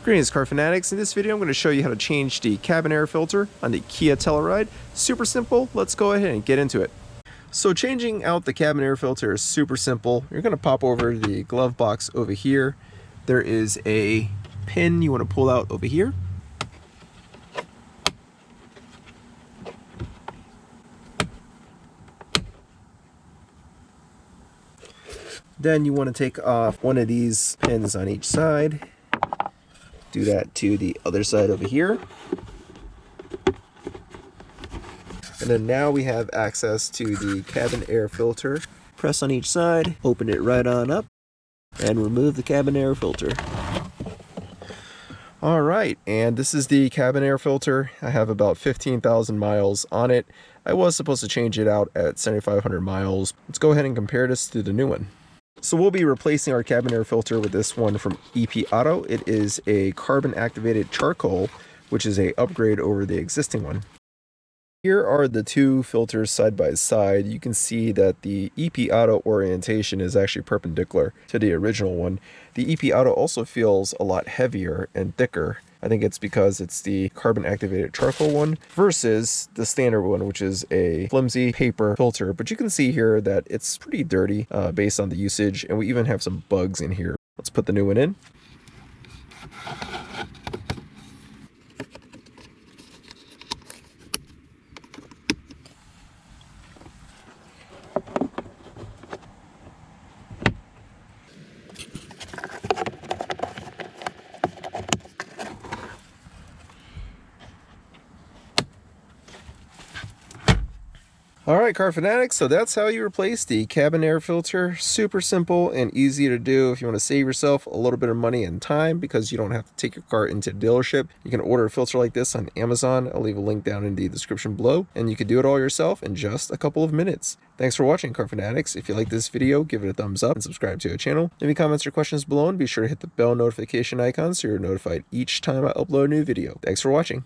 Greetings, car fanatics. In this video I'm going to show you how to change the cabin air filter on the Kia Telluride. Super simple. Let's go ahead and get into it. So changing out the cabin air filter is super simple. You're going to pop over the glove box over here. There is a pin you want to pull out over here. Then you want to take off one of these pins on each side. Do that to the other side over here. And then now we have access to the cabin air filter. Press on each side, open it right on up, and remove the cabin air filter. Alright, and this is the cabin air filter. I have about 15,000 miles on it. I was supposed to change it out at 7,500 miles. Let's go ahead and compare this to the new one. So we'll be replacing our cabin air filter with this one from EP Auto. It is a carbon activated charcoal, which is an upgrade over the existing one. Here are the two filters side by side. You can see that the EP Auto orientation is actually perpendicular to the original one. The EP Auto also feels a lot heavier and thicker. I think it's because it's the carbon activated charcoal one versus the standard one, which is a flimsy paper filter. But you can see here that it's pretty dirty based on the usage, and we even have some bugs in here. Let's put the new one in. Alright, car fanatics, so that's how you replace the cabin air filter. Super simple and easy to do if you want to save yourself a little bit of money and time, because you don't have to take your car into the dealership. You can order a filter like this on Amazon. I'll leave a link down in the description below, and you can do it all yourself in just a couple of minutes. Thanks for watching, car fanatics. If you like this video, give it a thumbs up and subscribe to our channel. Leave any comments or questions below, and be sure to hit the bell notification icon so you're notified each time I upload a new video. Thanks for watching.